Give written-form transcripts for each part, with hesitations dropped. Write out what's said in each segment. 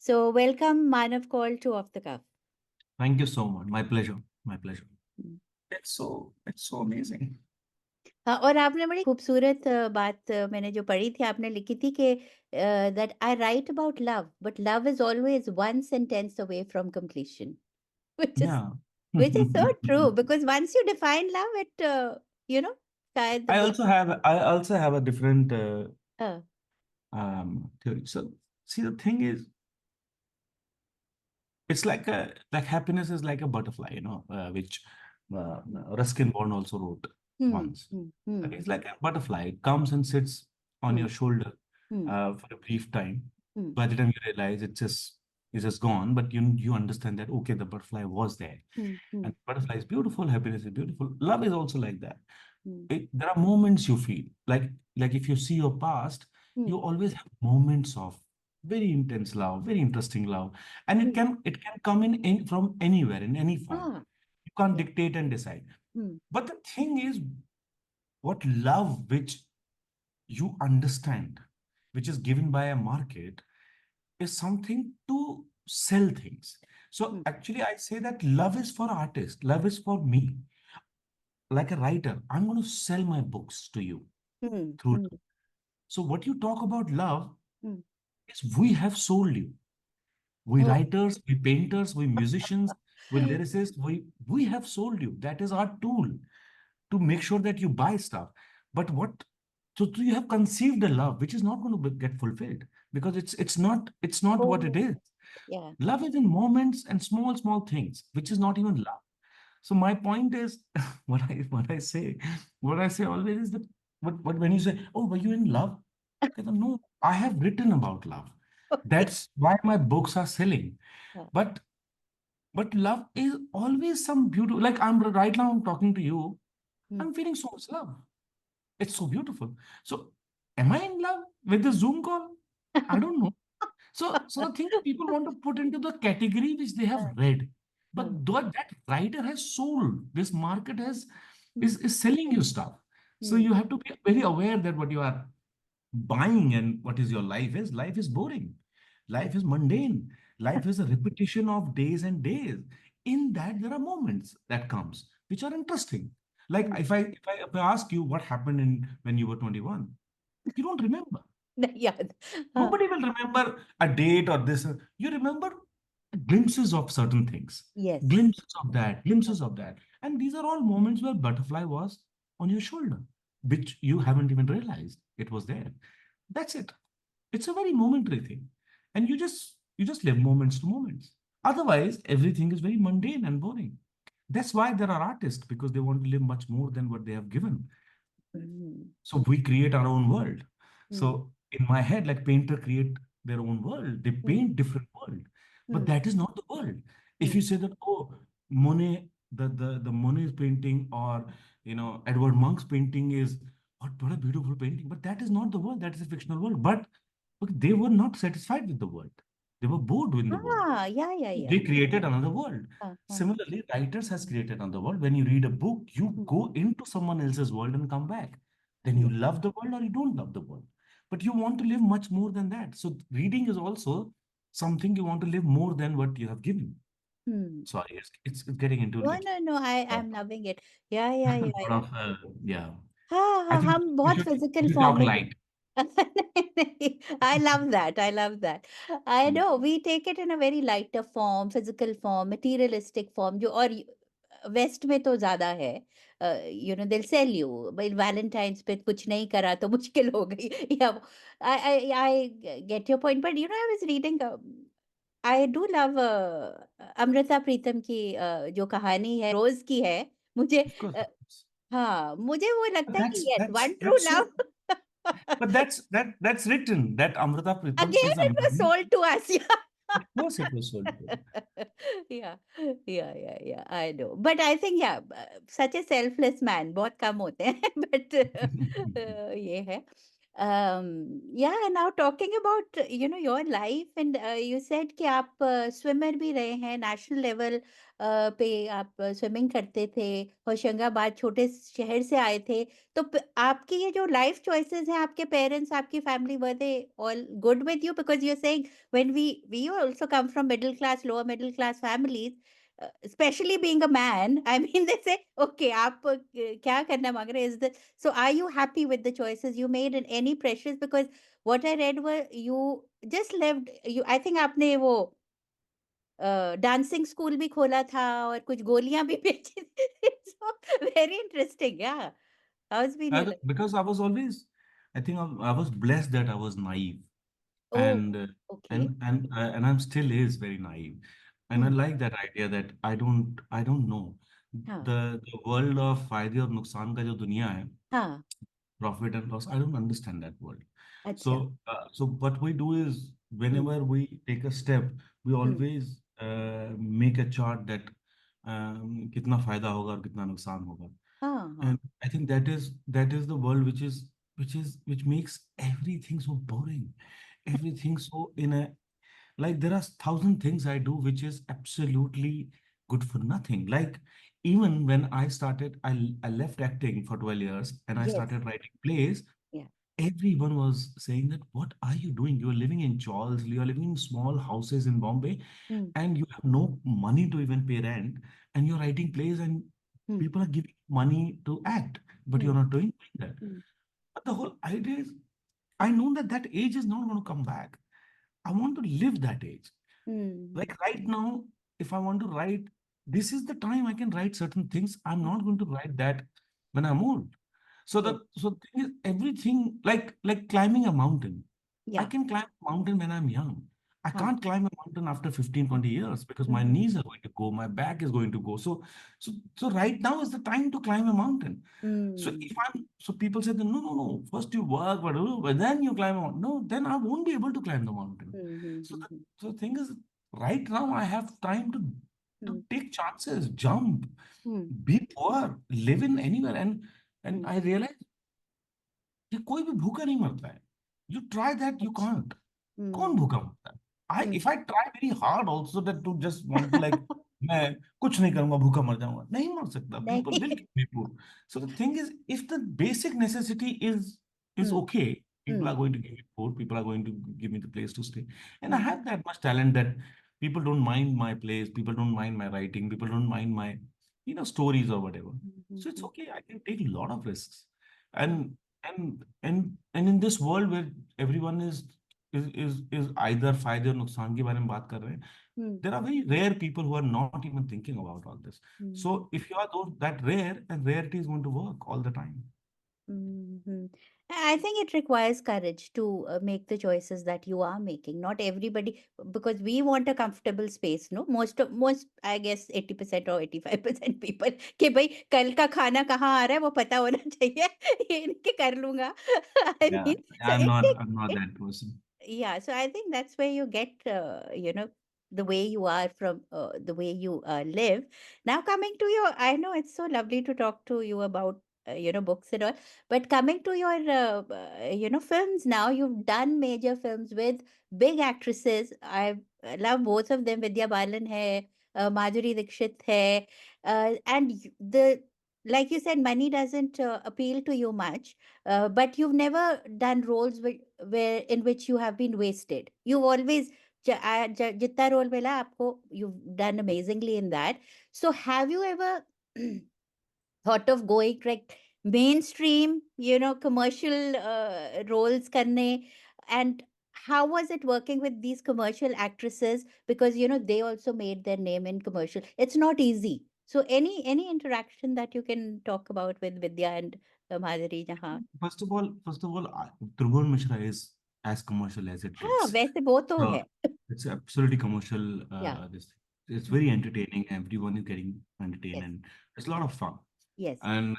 So welcome Manav Kaul to Off the Cuff. Thank you so much. My pleasure. My pleasure. Hmm. It's so amazing. हाँ, और आपने बड़ी खूबसूरत बात मैंने जो पढ़ी थी आपने लिखी थी कि that I write about love, but love is always one sentence away from completion, which is Yeah. which is so true because once you define love, it you know, शायद the book. I also have a different Uh, theory. So see, the thing is, it's like happiness is like a butterfly, which Ruskin Bond also wrote hmm, once. hmm, hmm, Okay, it's like a butterfly. It comes and sits on hmm, your shoulder hmm, for a brief time. hmm, By the time you realize it's just gone, but you understand that okay, the butterfly was there, hmm, hmm, and butterfly is beautiful, happiness is beautiful. Love is also like that. hmm, There are moments you feel like if you see your past, hmm, you always have moments of very intense love, very interesting love, and it hmm. can it can come in from anywhere in any form. Ah, You can't yeah. dictate and decide. Hmm. But the thing is, what love which you understand, which is given by a market, is something to sell things. So Hmm. actually, I say that love is for artists, love is for me. Like a writer, I'm going to sell my books to you Hmm. through Hmm. love. So what you talk about love Hmm. is we have sold you. We Oh. writers, we painters, we musicians, we lyricists, we have sold you. That is our tool to make sure that you buy stuff. But so you have conceived a love which is not going to get fulfilled because it's not what it Oh. is. Yeah. Love is in moments and small things, which is not even love. So my point is, what I say always is that what when you say, "Oh, were you in love?" I go, no, I have written about love. Okay. That's why my books are selling. Yeah. But but love is always some beautiful. Like I'm right now, I'm talking to you. Hmm. I'm feeling so much love. It's so beautiful. So am I in love with the Zoom call? I don't know. So the thing people want to put into the category which they have read, but Hmm. that writer has sold. This market has Hmm. is selling you stuff. So Hmm. you have to be very aware that what you are buying and what is your life is. Life is boring. Life is mundane. Life is a repetition of days and days. In that, there are moments that comes which are interesting. Like Hmm. if I ask you what happened in when you were 21, you don't remember. Yeah. Huh. Nobody will remember a date or this. You remember glimpses of certain things, Yes. glimpses of that, glimpses of that. And these are all moments where butterfly was on your shoulder, which you haven't even realized it was there. That's it. It's a very momentary thing. And you just live moments to moments. Otherwise, everything is very mundane and boring. That's why there are artists, because they want to live much more than what they have given. Hmm. So we create our own world. Hmm. So in my head, like painter create their own world. They Hmm. paint different world, but Hmm. that is not the world. If Hmm. you say that, oh, Monet, the Monet's painting, or Edward Monk's painting is what a beautiful painting, but that is not the world. That is a fictional world. But they were not satisfied with the world. They were bored with the world. Ah, yeah, yeah, yeah. They created another world. Uh. Similarly, writers has created another world. When you read a book, you Hmm. go into someone else's world and come back. Then you Yeah. love the world or you don't love the world. But you want to live much more than that. So reading is also something you want to live more than what you have given. Hmm. Sorry, it's getting into No, like no, no. uh, I'm loving it. Yeah, yeah, yeah, sort yeah. of yeah. हाँ I हाँ think हम we बहुत should we physical should form talk में light. नहीं, नहीं, I love that. I love that. I know we take it in a very lighter form, physical form, materialistic form. जो और waste में तो ज्यादा है. They'll sell you. भाई वैलेंटाइंस पे कुछ नहीं करा तो मुश्किल हो गई. Yeah, I get your point. But I was reading. I do love Amrita Pritam की जो कहानी है रोज की है. मुझे Of course, a, of course. हाँ, मुझे वो But लगता है कि that's yes that's one true that's so. Love. But that's written. That Amrita Pritam Again is it was Ambani. sold to us. Of course, it was sold. Yeah, yeah, I know. But I think yeah, such a selfless man बहुत कम होते हैं. But ये है. Yeah, now talking about your life, and you said कि आप swimmer भी रहे हैं, national level पे आप swimming करते थे, होशंगाबाद छोटे शहर से आए थे, तो आपकी ये जो life choices हैं, आपके parents, आपकी family, were they all good with you? Because you're saying when we also come from middle class, lower middle class families, especially being a man, I mean, they say, okay, आप क्या करना मांग रहे? Is the So are you happy with the choices you made, and any pressures? Because what I read were you just left. I think आपने वो dancing school भी खोला था और कुछ गोलियां भी बेची थी. So very interesting. Yeah. How's been your life? Because I was always, I think I was blessed that I was naive, Oh, and okay. and I'm still is very naive, and I Hmm. like that idea that I don't know हाँ. the world of फायदे और नुकसान का जो दुनिया है, हाँ. profit and loss. I don't understand that world. अच्छा. So what we do is Hmm. whenever we take a step, we Hmm. always make a chart that कितना फायदा होगा और कितना नुकसान होगा. हाँ. हाँ. And I think that is the world which makes everything so boring, everything so in a like there are thousand things I do which is absolutely good for nothing. Like even when I left acting for 12 years and I Yes. started writing plays, Yeah. everyone was saying that what are you doing? You're living in chawls, you're living in small houses in Bombay, Hmm. and you have no money to even pay rent, and you're writing plays and Hmm. people are giving money to act, but Hmm. you're not doing that. Hmm. But the whole idea is I know that that age is not going to come back. I want to live that age. Hmm. Like right now, if I want to write, this is the time I can write certain things. I'm Hmm. not going to write that when I'm old. So Yes. the thing is everything like climbing a mountain. I Yeah. can climb a mountain when I'm young. I हाँ. can't climb a mountain after 15, 20 years because my Hmm. knees are going to go, my back is going to go. So right now is the time to climb a mountain. So Hmm. if I'm so people say that no, first you work, but then you climb a mountain. No, then I won't be able to climb the mountain. Hmm. Hmm. So Hmm. the thing is, right now I have time to Hmm. take chances, jump, Hmm. be poor, live in anywhere, and Hmm. I realize कि कोई भी भूखा नहीं मरता है. You try that, you अच्छा. can't. कौन Hmm. भूखा मरता है? Hmm. If I try very hard also that to just want to like मैं कुछ नहीं करूंगा भूखा मर जाऊंगा नहीं मर सकता. People will नहीं. keep me poor. So the thing is, if the basic necessity is Hmm. okay, people Hmm. are going to give me food, people are going to give me the place to stay, and I Hmm. have that much talent that people don't mind my plays, people don't mind my writing, people don't mind my stories or whatever. Hmm. Hmm. So it's Hmm. okay. I can take a lot of risks, Hmm. and in this world where everyone is either फायदे और नुकसान के बारे में बात कर रहे हैं, Hmm. there are very rare people who are not even thinking about all this. So Hmm. if you are that rare, then rarity is going to work all the time. Hmm. I think it requires courage to make the choices that you are making. Not everybody, because we want a comfortable space. No, most I guess 80% or 85% people कि भाई कल का खाना कहाँ आ रहा है वो पता होना चाहिए. ये इनके कर लूंगा. I Yeah, mean, so it takes I'm not it. that person. Yeah, so I think that's where you get the way you are from the way you live. Now coming to your, I know it's so lovely to talk to you about books and all, but coming to your films. Now you've done major films with big actresses. I love both of them. Vidya Balan hai, Madhuri Dixit hai, and the like you said, money doesn't appeal to you much, but you've never done roles where in which you have been wasted. You've always जितना role मिला आपको, you've done amazingly in that. So have you ever thought of going like mainstream, commercial roles करने, and how was it working with these commercial actresses? Because they also made their name in commercial. It's not easy. So any interaction that you can talk about with Vidya and Madhuri Jahan? Tribhuvan Mishra is as commercial as it हाँ, gets. वैसे वो तो So है. it's absolutely commercial. Yeah. This thing. It's Mm. very entertaining. Everyone is getting entertained, Yes. and it's a lot of fun. Yes. And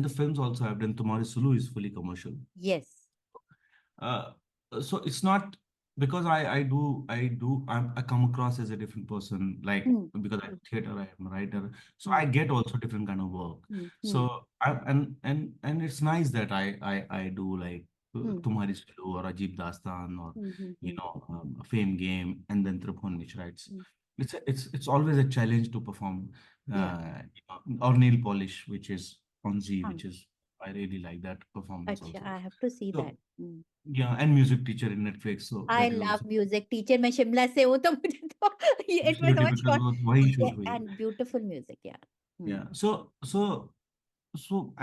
the films also have done. Tumhari Sulu is fully commercial. Yes. Uh, so it's not because I come across as a different person, like Mm. because I do theater, I am a writer, so Mm. I get also different kind of work. Mm. Mm. So and it's nice that I do like Hmm. Tumhari Sulu or Ajeeb Dastan or Hmm. Hmm. Hmm. Fame Game, and then Tribhuvan Mishra. Hmm. It's always a challenge to perform, Yeah. or nail polish, which is on Z, Huh. which is I really like that performance Acha, also. I have to see So that. Hmm. yeah, and music teacher in Netflix, so I that is love also music teacher मैं शिमला से हूँ तो मुझे तो it was all typical short. वो वही Yeah, shoot हुई. and beautiful music, yeah. Hmm. Yeah, so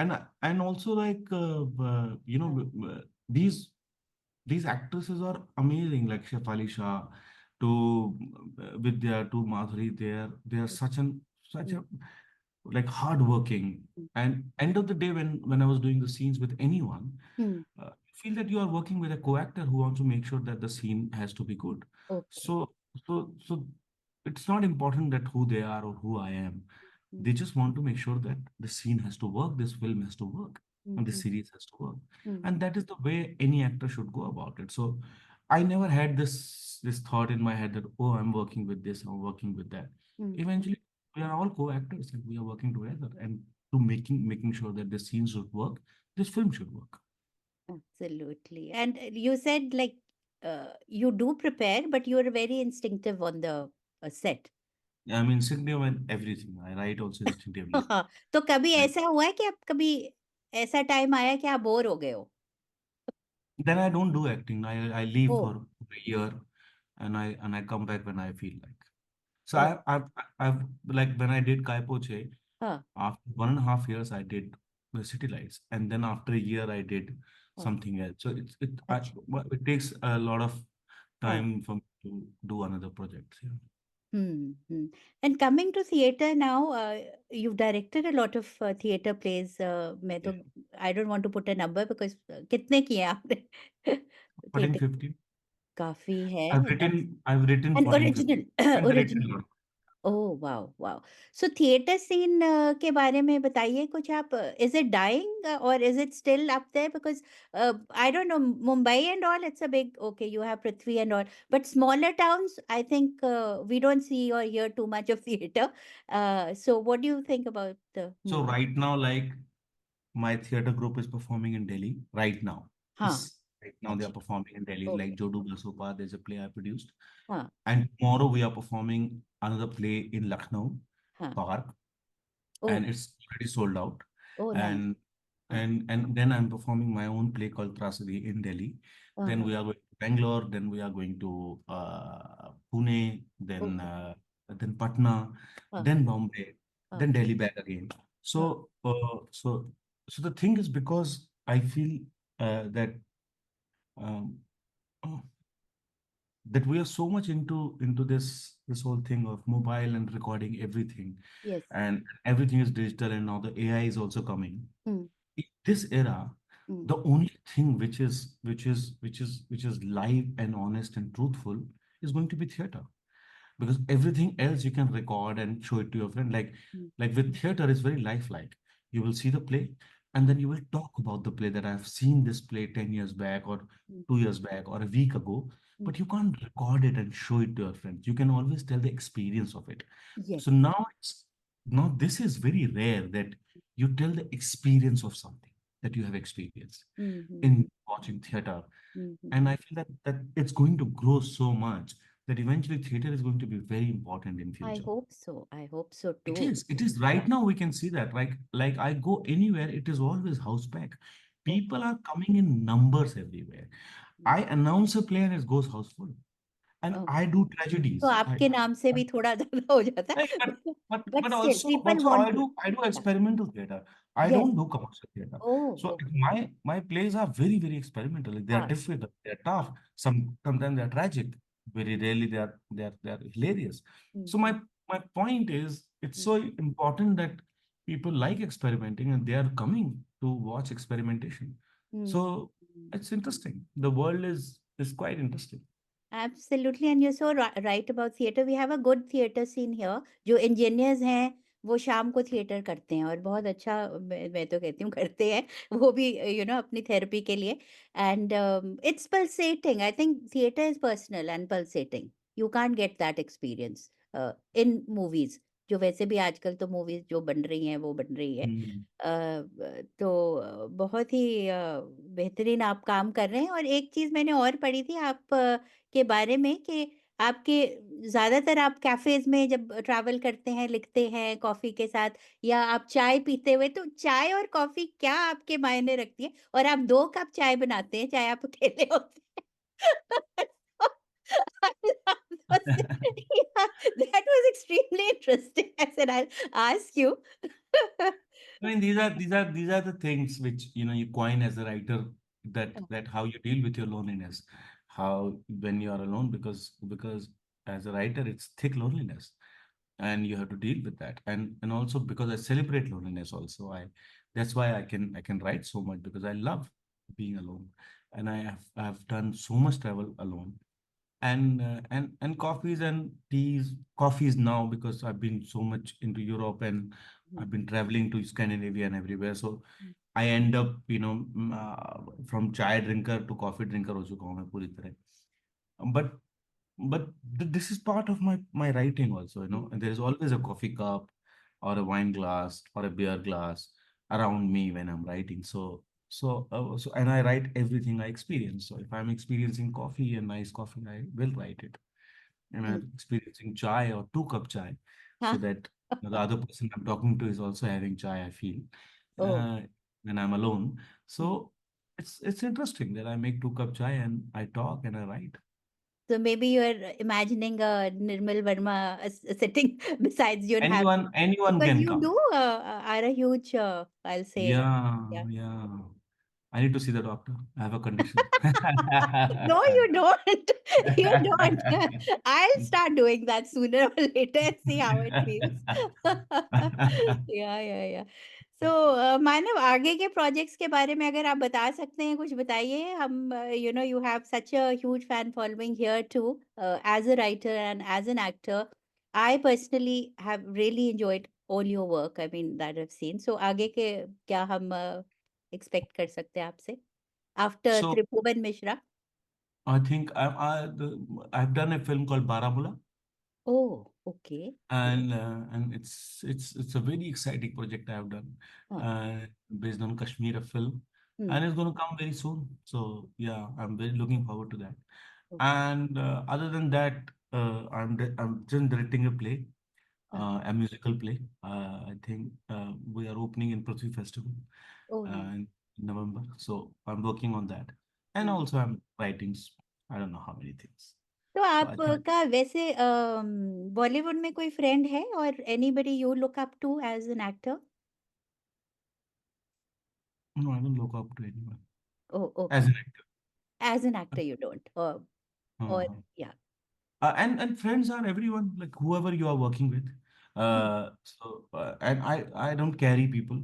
and also like Uh, these actresses are amazing, like Shefali Shah to Vidya to Madhuri. They are such hmm. a like hardworking. Hmm. And end of the day, when I was doing the scenes with anyone, Hmm. you feel that you are working with a co-actor who wants to make sure that the scene has to be good. Okay. So so it's not important that who they are or who I am. Hmm. They just want to make sure that the scene has to work, this film has to work, Hmm. and the Hmm. series has to work. Hmm. And that is the way any actor should go about it. So I never had this thought in my head that, oh, I'm working with this, I'm working with that. Hmm. Eventually, we are all co-actors and we are working together and to making sure that the scenes should work, this film should work. Absolutely. And you said like you do prepare, but you're very instinctive on the set. I mean, instinctive and everything. I write also instinctively. तो कभी Like, ऐसा हुआ है कि आप कभी ऐसा time आया कि आप बोर हो गए हो? then I don't do acting. I leave O for a year and I come back when I feel like. So O I've like when I did Kai Poche, हाँ after 1.5 years I did the City Lights, and then after a year I did हाँ something else. So अच्छा well, it takes a lot of हाँ time for me to do another project. Yeah. Hmm. And coming to theater now, you've directed a lot of theater plays. मैं Yeah. तो I don't want to put a number because कितने किए आपने Putting theater? 15. काफी है. I've written And 14, 15, original and directed original. a lot. Oh wow wow. So theatre scene के बारे में बताइए कुछ आप. Is it dying or is it still up there because I don't know Mumbai and all it's a big okay you have Prithvi and all but smaller towns I think we don't see or hear too much of theatre. So what do you think about. So right now, like my theater group is performing in Delhi right now. हाँ. Right now they are अच्छा. performing in Delhi, like okay. Jodu Basopa. There's a play I produced, हाँ. and tomorrow we are performing another play in Lucknow हाँ. Park, oh. and it's already sold out. Oh nice. And हाँ. and then I'm performing my own play called Trasadi in Delhi. Then हाँ. we are going to Bangalore. Then we are going to Pune. Okay. Then Patna. हाँ. Then Bombay. हाँ. Then Delhi back again. हाँ. So the thing is, because I feel that um, that we are so much into this whole thing of mobile and recording everything, yes. and everything is digital, and now the AI is also coming. Hmm. In this era, hmm. the only thing which is live and honest and truthful is going to be theater, because everything else you can record and show it to your friend. Hmm. Like with theater, it's very lifelike. You will see the play, and then you will talk about the play, that I've seen this play 10 years back or hmm. 2 years back or a week ago. Hmm. But you can't record it and show it to your friends. You can always tell the experience of it. So yes. now this is very rare that you tell the experience of something that you have experienced hmm. Hmm. in watching theater. Hmm. And I feel that it's going to grow so much that eventually theater is going to be very important in I future. hope so. I hope so It too. is. It is right now we can see that. Like I go anywhere, it is always house pack. Oh, People are coming in numbers everywhere. mm, I announce a play and it goes house full. And oh. I do तो tragedies. आपके नाम से भी थोड़ा ज्यादा हो जाता Like, है. but But still, also people want to. I do Yeah. experimental theater. I Yes. don't do commercial theater. Oh, So okay. my plays are very experimental. Like, they are हाँ. difficult. They are tough. Sometimes they are tragic. Very rarely they are hilarious. So hmm. my point is, it's so important that people like experimenting and they are coming to watch experimentation. Hmm. So it's interesting. The world is quite interesting. Absolutely, and you're so right about theater. We have a good theater scene here. जो engineers हैं वो शाम को theatre करते हैं और बहुत अच्छा मैं तो कहती हूँ करते हैं वो भी अपनी थेरेपी के लिए. And it's pulsating. I think theatre is personal and pulsating. You can't get that experience in movies. जो वैसे भी आजकल तो मूवीज जो बन रही हैं वो बन रही है. Hmm. तो बहुत ही बेहतरीन आप काम कर रहे हैं। और एक चीज़ मैंने और पढ़ी थी आप के बारे में कि आपके ज़्यादातर आप कैफ़ेज़ में जब ट्रैवल करते हैं, लिखते हैं कॉफ़ी के साथ या आप चाय पीते हुए, तो चाय और कॉफ़ी क्या आपके मायने रखती है? और आप 2 कप चाय बनाते हैं, चाहे आप अकेले होते हैं। Yeah, that was extremely interesting. I said, "I'll ask you." I mean, these are the things which you coin as a writer, that how you deal with your loneliness, how when you are alone, because as a writer it's thick loneliness, and you have to deal with that, and also because I celebrate loneliness also, I that's why I can write so much, because I love being alone, and I have done so much travel alone, and coffees and teas, coffees now, because I've been so much into Europe, and Mm, I've been traveling to Scandinavia and everywhere. So mm, I end up, from chai drinker to coffee drinker हो चुका हूँ मैं पूरी तरह. But this is part of my writing also. mm, And there is always a coffee cup or a wine glass or a beer glass around me when I'm writing. So and I write everything I experience. So if I'm experiencing coffee and nice coffee, I will write it. And mm. I'm experiencing chai or 2 cup chai, so हाँ. that the other person I'm talking to is also having chai, I feel, Oh. uh, when I'm alone. Mm. So it's interesting that I make 2 cup chai and I talk and I write. So maybe you are imagining Nirmal Verma sitting besides you and having, Anyone because can you come. do are a huge, I'll say, Yeah, yeah. yeah. I need to see the doctor. I have a condition. No, you don't. You don't. I'll start doing that sooner or later and see how it feels. Yeah, yeah, yeah. So, मानव, आगे के projects के बारे में अगर आप बता सकते हैं, कुछ बताइए। हम, you have such a huge fan following here too, as a writer and as an actor. I personally have really enjoyed all your work, I mean, that I've seen. So, आगे के क्या हम expect कर सकते हैं आपसे? After So Tribhuvan Mishra? I think I've done a film called Baramulla, Oh, okay. and it's a very exciting project I have done, Huh. uh, based on Kashmir, a film, Hmm. and it's going to come very soon. So yeah, I'm very looking forward to that. Okay. And other than that, I'm just directing a play, Huh. a musical play. I think we are opening in Prithvi Festival Oh, nice. in November. So I'm working on that, and Hmm. also I'm writing. I don't know how many things. तो So I think आपका वैसे बॉलीवुड में कोई friend है और anybody you look up to as an actor? no, I don't look up to anyone oh, as okay. an actor. As an actor you don't, और Uh, या. and friends are everyone, like whoever you are working with. And I don't carry people.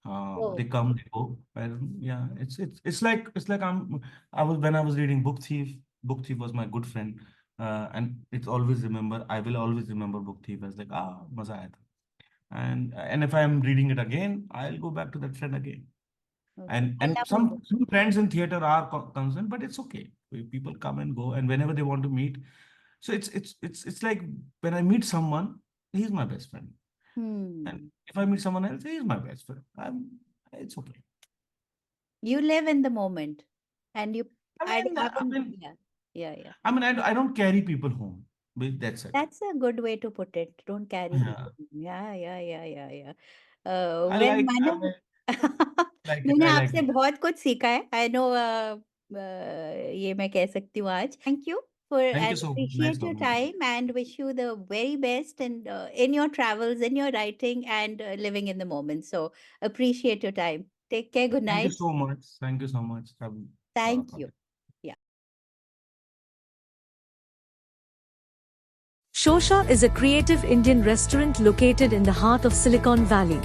Oh, They come, they go. Yeah, it's like I was when I was reading Book Thief. Book Thief was my good friend, and it's always remember. I will always remember Book Thief as like, maza aaya tha. And if I am reading it again, I'll go back to that friend again. Okay. And I love. some friends in theater are concerned, but it's okay. People come and go, and whenever they want to meet. So it's like when I meet someone, he's my best friend, and Hmm. if I meet someone else, he's my best friend. It's okay. You live in the moment, and you, I I mean, I haven't, mean, yeah, yeah, yeah. I mean, I don't carry people home. But that's it. That's a good way to put it. Don't carry Yeah, people. Yeah, yeah, yeah, yeah, yeah. I Well, like I Manav, like it. मैंने I like आपसे it. बहुत कुछ सीखा है. I know, ये मैं कह सकती हूँ आज. Thank you for Thank you and so much. Nice appreciate your talking to you. Time and wish you the very best in your travels, in your writing, and living in the moment. So appreciate your time. Take care. Good Thank you night. so much. Thank you so much. Have a lot of Thank fun. you. Yeah. Shosha is a creative Indian restaurant located in the heart of Silicon Valley.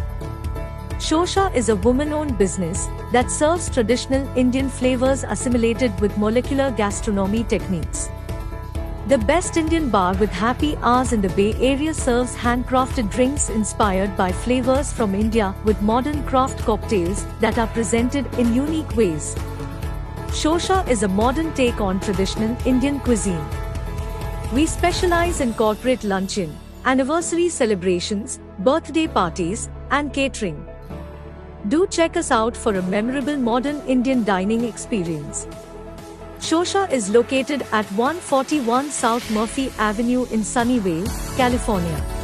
Shosha is a woman-owned business that serves traditional Indian flavors assimilated with molecular gastronomy techniques. The best Indian bar with happy hours in the Bay Area serves handcrafted drinks inspired by flavors from India with modern craft cocktails that are presented in unique ways. Shosha is a modern take on traditional Indian cuisine. We specialize in corporate luncheon, anniversary celebrations, birthday parties, and catering. Do check us out for a memorable modern Indian dining experience. Shosha is located at 141 South Murphy Avenue in Sunnyvale, California.